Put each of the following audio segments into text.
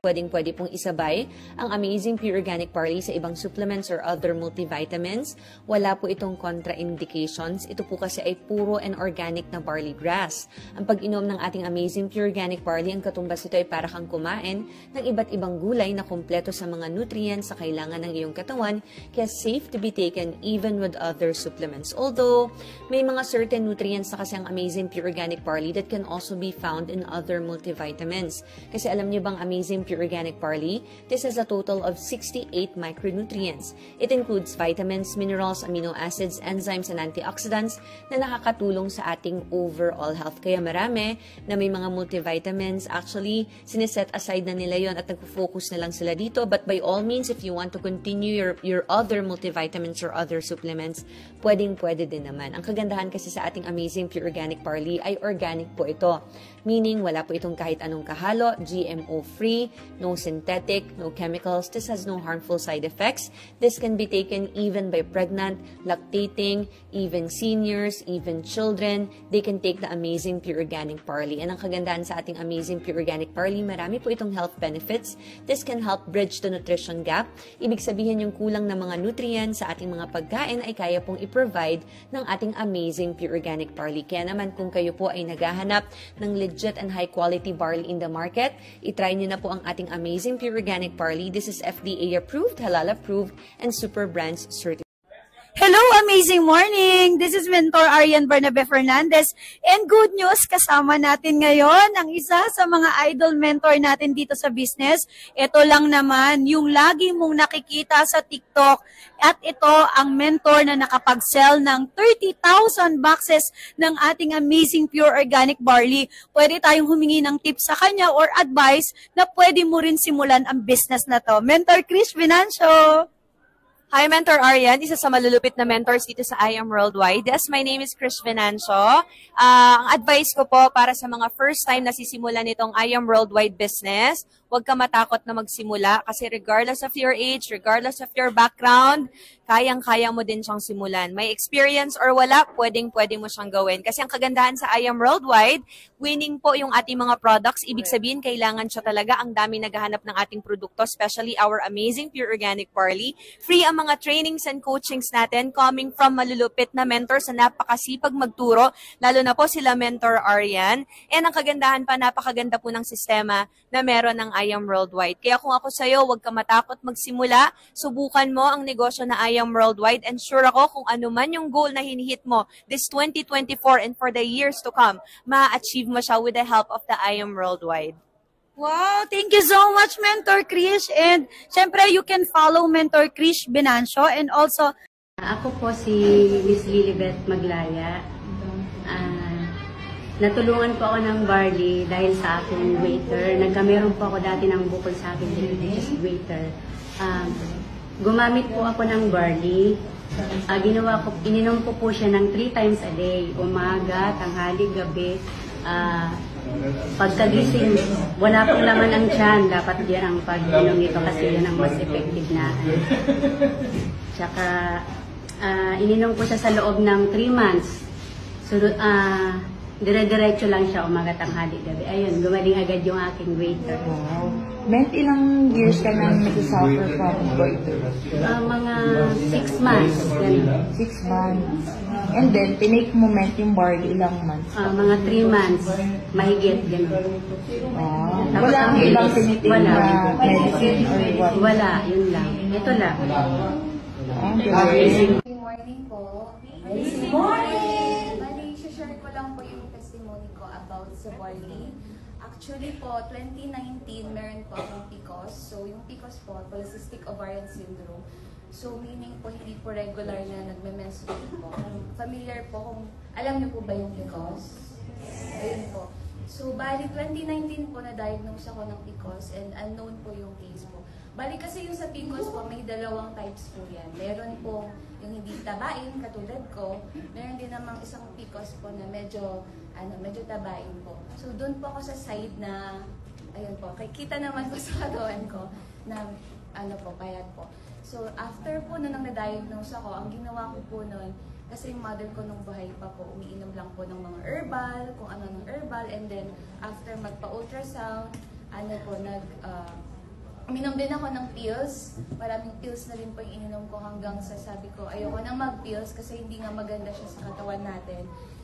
Pwedeng-pwede pong isabay ang Amazing Pure Organic Barley sa ibang supplements or other multivitamins. Wala po itong contraindications. Ito po kasi ay puro and organic na barley grass. Ang pag-inom ng ating Amazing Pure Organic Barley, ang katumbas ito ay para kang kumain ng iba't ibang gulay na kumpleto sa mga nutrients sa kailangan ng iyong katawan, kaya safe to be taken even with other supplements. Although, may mga certain nutrients na kasi ang Amazing Pure Organic Barley that can also be found in other multivitamins. Kasi alam niyo bang Amazing Pure Organic Barley, this has a total of 68 micronutrients. It includes vitamins, minerals, amino acids, enzymes, and antioxidants na nakakatulong sa ating overall health. Kaya marami na may mga multivitamins, actually, siniset aside na nila yon at nag-focus na lang sila dito. But by all means, if you want to continue your other multivitamins or other supplements, pwedeng-pwede din naman. Ang kagandahan kasi sa ating Amazing Pure Organic Barley ay organic po ito. Meaning, wala po itong kahit anong kahalo, GMO-free, no synthetic, no chemicals. This has no harmful side effects. This can be taken even by pregnant, lactating, even seniors, even children. They can take the Amazing Pure Organic Barley. And ang kagandahan sa ating Amazing Pure Organic Barley, marami po itong health benefits. This can help bridge the nutrition gap. Ibig sabihin yung kulang na mga nutrients sa ating mga pagkain ay kaya pong i-provide ng ating Amazing Pure Organic Barley. Kaya naman kung kayo po ay naghahanap ng legit and high quality barley in the market, itry nyo na po ang ating Amazing Pure Organic Barley. This is FDA approved, halal approved, and Super Brands certified. Hello, amazing morning! This is Mentor Arian Bernabe Fernandez. And good news, kasama natin ngayon ang isa sa mga idol mentor natin dito sa business. Ito lang naman, yung lagi mong nakikita sa TikTok. At ito ang mentor na nakapag-sell ng 30,000 boxes ng ating Amazing Pure Organic Barley. Pwede tayong humingi ng tips sa kanya or advice na pwede mo rin simulan ang business na to. Mentor Chris Venancio! Hi, Mentor Arian, isa sa malulupit na mentors dito sa I Am Worldwide. Yes, my name is Chris Venancio. Ang advice ko po para sa mga first time na sisimulan itong I Am Worldwide business, huwag ka matakot na magsimula kasi regardless of your age, regardless of your background, kayang-kaya mo din siyang simulan. May experience or wala, pwedeng-pwede mo siyang gawin. Kasi ang kagandahan sa I Am Worldwide, winning po yung ating mga products. Ibig sabihin, kailangan siya talaga. Ang dami naghahanap ng ating produkto, especially our Amazing Pure Organic Barley. Free ang mga trainings and coachings natin coming from malulupit na mentors na napakasipag magturo, lalo na po sila Mentor Arian. And ang kagandahan pa, napakaganda po ng sistema na meron ng I Am Worldwide. Kaya kung ako sa'yo, huwag ka matakot magsimula. Subukan mo ang negosyo na I Am Worldwide and sure ako kung ano man yung goal na hinihit mo this 2024 and for the years to come, ma-achieve mo siya with the help of the I Am Worldwide. Wow, thank you so much, Mentor Krish. And syempre, you can follow Mentor Krish Venancio and also... Ako po si Miss Lilibet Maglaya. Natulungan po ako ng barley dahil sa aking waiter. Nagkameron po ako dati ng bukol sa aking waiter. Gumamit po ako ng barley. Ininom ko po siya ng 3 times a day. Umaga, tanghali, gabi. Pagkagising, wala pong laman ang tiyan. Dapat yan ang pag-inom nito kasi yan ang mas effective na. Tsaka, ininom ko siya sa loob ng 3 months. So, dire-diretso lang siya umaga, tanghali, gabi. Ayun, gumaling agad yung aking waiter. Wow. Meant ilang years ka nang nag-suffer from goiter? Mga 6 months. 6 months. And then, tinake mo yung barley ilang months? Mga 3 months. Mahigit, gano'n. Wow. Wala ang ilang tinitin na medicine or what? Wala, yun lang. Ito lang. Good morning po. Good morning! Bali, share ko lang po yung testimony ko about sa barley. Actually po, 2019, meron po akong PCOS. So, yung PCOS po, Polycystic Ovarian Syndrome. So, meaning po, hindi po regular na nagme-menstruate po. Familiar po kung, alam niyo po ba yung PCOS? Ayun po. So, bali, 2019 po na-diagnose ako ng PCOS and unknown po yung case po. Bali kasi yung sa PCOS po, may 2 types po yan. Meron po yung hindi tabain, katulad ko. Meron din namang isang PCOS po na medyo tabain po. So, doon po ako sa side na, ayun po, kita naman po sa katawan ko na, payat po. So, after po nung na-diagnose ako, ang ginawa ko po noon, kasi yung mother ko nung buhay pa po, umiinom lang po ng mga herbal, kung ano ng herbal, and then, after magpa-ultrasound, uminom din ako ng pills. Maraming pills na rin po yung ininom ko hanggang sa sabi ko, ayoko nang mag-pills kasi hindi nga maganda siya sa katawan natin.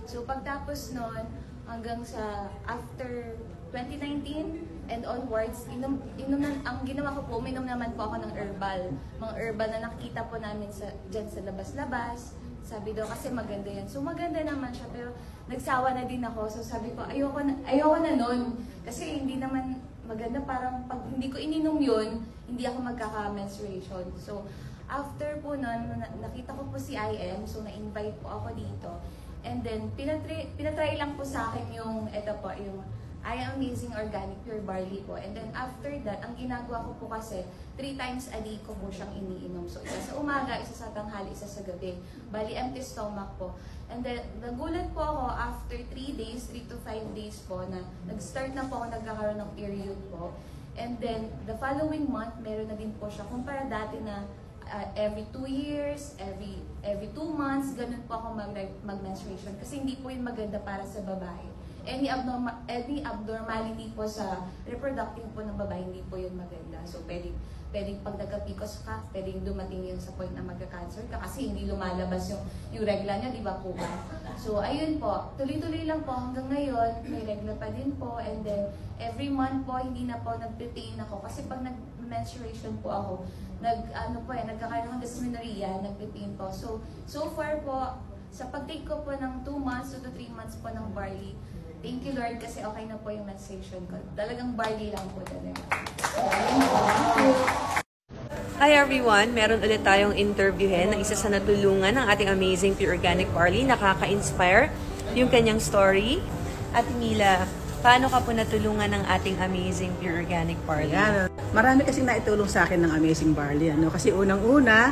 So pagtapos nun, hanggang sa after 2019 and onwards, ang ginawa ko po, uminom naman po ako ng herbal. Mga herbal na nakikita po namin dyan sa labas-labas. Sabi daw kasi maganda yan. So maganda naman siya, pero nagsawa na din ako. So sabi ko, ayoko na nun. Kasi hindi naman maganda, parang pag hindi ko ininom yun, hindi ako magkaka-menstruation. So after po nun, nakita ko po si IM, so na-invite po ako dito. And then, pinatry lang po sa akin yung, ito po, yung I Am Amazing Organic Pure Barley po. And then, after that, ang ginagawa ko po kasi, 3 times a day ko po siyang iniinom. So, isa sa umaga, isa sa tanghali, isa sa gabi. Bali, empty stomach po. And then, nagulat po ako after 3 days, 3 to 5 days po, na nag-start na po ako nagkakaroon ng period po. And then, the following month, meron na din po siya. Kumpara dati na every 2 years, every 2 months, ganun po ako mag-menstruation. Kasi hindi po yun maganda para sa babae. Any abnormality po sa reproductive po ng babae, hindi po yun maganda. So, pwedeng pag nagka-PCOS ka, pwedeng dumating yun sa point na magka-cancer ka kasi hindi lumalabas yung regla niya, di ba po ba? So, ayun po. Tuloy-tuloy lang po hanggang ngayon, may regla pa din po. And then, every month po, hindi na po nag-retain ako. Kasi pag nag-menstruation po ako, nagkakaroon ng dysmenorrhea, nag-retain po. So far po, sa pag-take ko po ng 2 months to 3 months po ng barley, thank you Lord kasi okay na po yung menstruation ko. Talagang barley lang po talaga. Hi everyone! Meron ulit tayong interviewin ng isa sa natulungan ng ating amazing Pure Organic Barley. Nakaka-inspire yung kanyang story. Ate Mila, paano ka po natulungan ng ating amazing Pure Organic Barley? Yan. Marami kasing naitulong sa akin ng Amazing Barley. Kasi unang-una,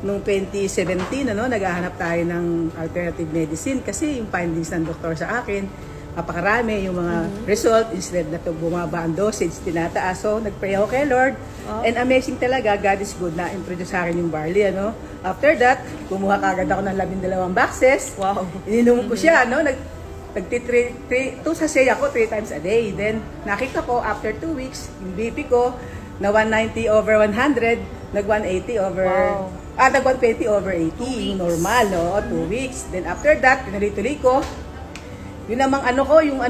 noong 2017, naghahanap tayo ng alternative medicine kasi yung findings ng doktor sa akin, napakarami yung mga result, instead na ito bumaba ang dosage, tinataas. So, nag-pray ako kay Lord. And amazing talaga, God is good na introduce sa akin yung barley. After that, kumuha kagad ako ng 12 boxes. Wow. Ininom ko siya. Nag-2 sachet ako 3 times a day. Then, nakita ko, after 2 weeks, yung BP ko, na 190/100, nag-180 over... Wow. Nag-120 over 80, yung normal, 2 weeks. Then after that, tinuloy-tuloy ko. Yun namang yung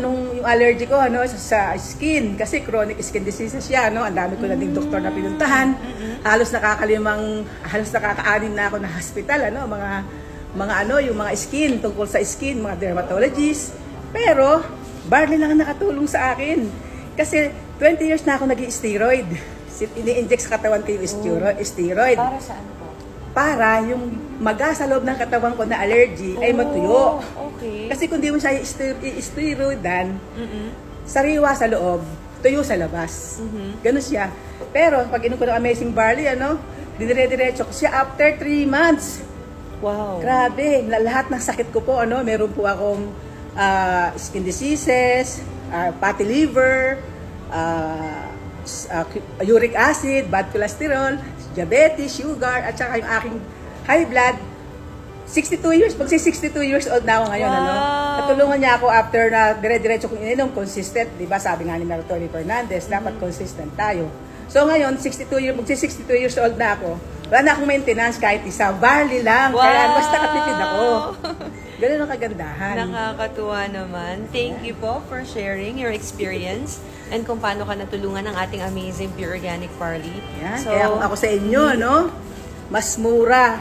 allergy ko, sa skin. Kasi chronic skin diseases siya, Ang dami ko na ding doktor na pinuntahan. Halos nakaka-anim na ako na hospital, yung mga skin, tungkol sa skin, mga dermatologists. Pero, barley lang ang nakatulong sa akin. Kasi 20 years na ako nag-i-steroid. Ini-inject sa katawan ko yung steroid. Para saan po? Para yung maga sa loob ng katawan ko na allergy ay matuyo. Okay. Kasi kung di mo siya i-steroidan, sariwa sa loob, tuyo sa labas. Ganun siya. Pero pag inom ko ng Amazing Barley, dinire-diretso ko siya after 3 months. Wow. Grabe, lahat ng sakit ko po, meron po akong skin diseases, fatty liver, uric acid, bad cholesterol, diabetes, sugar, at saka yung aking high blood. 62 years, pag 62 years old na ako ngayon, Natulungan niya ako after na dire-diretso kong ininom, consistent, di ba? Sabi nga ni Tony Fernandez, dapat consistent tayo. So ngayon, 62 years old na ako, wala na akong maintenance kahit isa, barley lang, kaya mas nakatipid ako. Ganun ang kagandahan. Nakakatuwa naman. Thank you po for sharing your experience and kung paano ka natulungan ng ating amazing Pure Organic Barley. Yan, kaya kung ako sa inyo, mas mura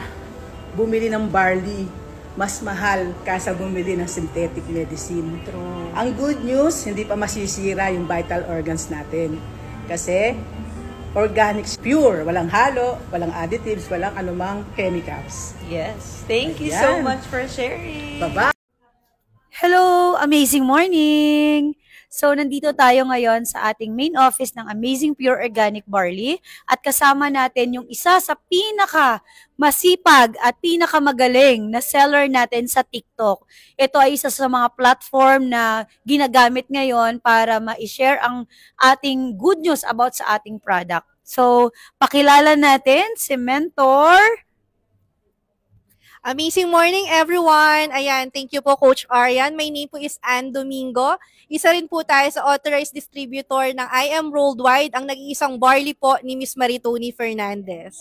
bumili ng barley, mas mahal kaysa bumili ng synthetic medicine. True. Ang good news, hindi pa masisira yung vital organs natin. Kasi organic, pure, walang halo, walang additives, walang anumang chemicals. Yes. Thank you so much for sharing. Bye-bye! Hello! Amazing morning! So, nandito tayo ngayon sa ating main office ng Amazing Pure Organic Barley at kasama natin yung isa sa pinaka-masipag at pinaka-magaling na seller natin sa TikTok. Ito ay isa sa mga platform na ginagamit ngayon para ma-share ang ating good news about sa ating product. So, pakilala natin si Mentor Amazing morning, everyone! Ayan, thank you po, Coach Arian. My name po is Ann Domingo. Isa rin po tayo sa authorized distributor ng I Am Worldwide, ang nag-iisang barley po ni Miss Maritoni Fernandez.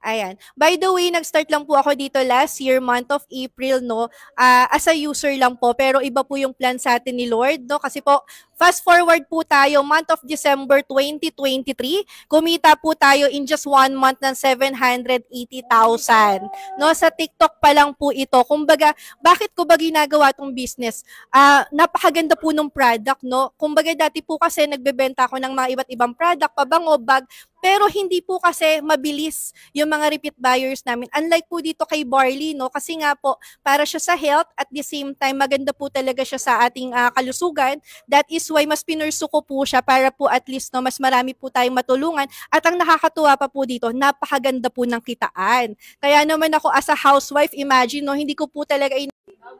Ayan. By the way, nag-start lang po ako dito last year, month of April, no? As a user lang po, pero iba po yung plan sa atin ni Lord, no? Kasi po, fast forward po tayo, month of December 2023, kumita po tayo in just 1 month ng 780,000. No? Sa TikTok pa lang po ito. Kumbaga, bakit ko ba ginagawa tong business? Napakaganda po ng product, no? Kumbaga, dati po kasi nagbebenta ako ng mga iba't ibang product, pabango, bag, pero hindi po kasi mabilis yung mga repeat buyers namin. Unlike po dito kay Barley, no? Kasi nga po, para siya sa health, at the same time, maganda po talaga siya sa ating kalusugan. That is why mas pinursu ko po siya para po at least, no, mas marami po tayong matulungan. At ang nakakatuwa pa po dito, napakaganda po ng kitaan. Kaya naman ako as a housewife, imagine, no, hindi ko po talaga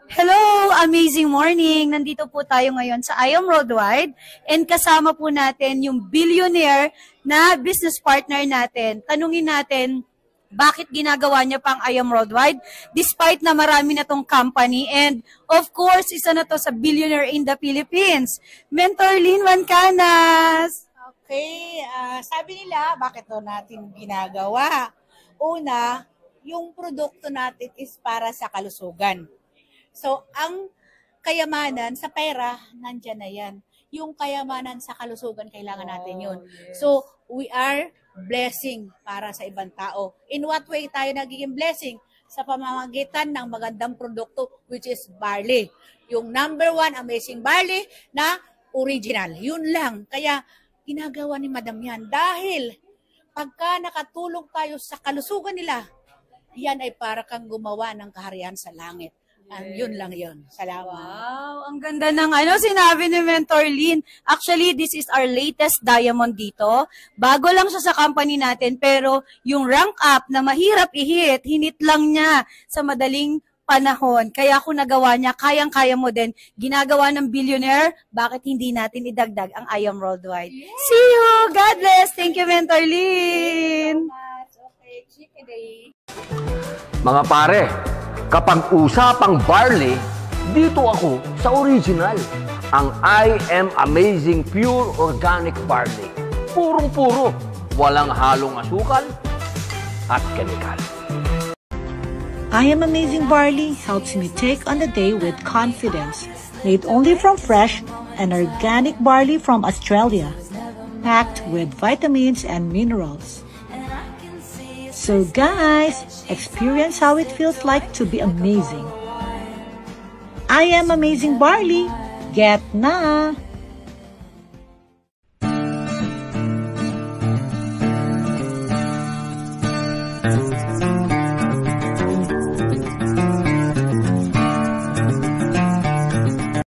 Hello! Amazing morning! Nandito po tayo ngayon sa I Am Worldwide and kasama po natin yung billionaire na business partner natin. Tanungin natin, bakit ginagawa niya pang I Am Worldwide despite na marami na tong company, and of course, isa na to sa billionaire in the Philippines. Mentor Lynn Mancanas! Okay, sabi nila, bakit to natin ginagawa? Una, yung produkto natin is para sa kalusugan. So, ang kayamanan sa pera, nandyan na yan. Yung kayamanan sa kalusugan, kailangan natin yun. Yes. So, we are blessing para sa ibang tao. In what way tayo nagiging blessing? Sa pamamagitan ng magandang produkto, which is barley. Yung number 1, amazing barley na original. Yun lang. Kaya, ginagawa ni Madam yan. Dahil, pagka nakatulong tayo sa kalusugan nila, yan ay para kang gumawa ng kaharian sa langit. Yun lang yun. Salamat. Wow, ang ganda ng sinabi ni Mentor Lynn. Actually, this is our latest diamond dito. Bago lang siya sa company natin, pero yung rank up na mahirap i-hit, hinit lang niya sa madaling panahon. Kaya kung nagawa niya, kayang-kaya mo din. Ginagawa ng billionaire, bakit hindi natin idagdag ang I Am Worldwide? Yeah. See you! God bless! Thank you, Mentor Lynn! Okay, chicken day. Mga pare, kapag usapang barley, dito ako sa original. Ang I Am Amazing Pure Organic Barley. Purong-puro, walang halong asukal at kemikal. I Am Amazing Barley helps me take on the day with confidence. Made only from fresh and organic barley from Australia. Packed with vitamins and minerals. So guys, experience how it feels like to be amazing. I Am Amazing Barley. Get na!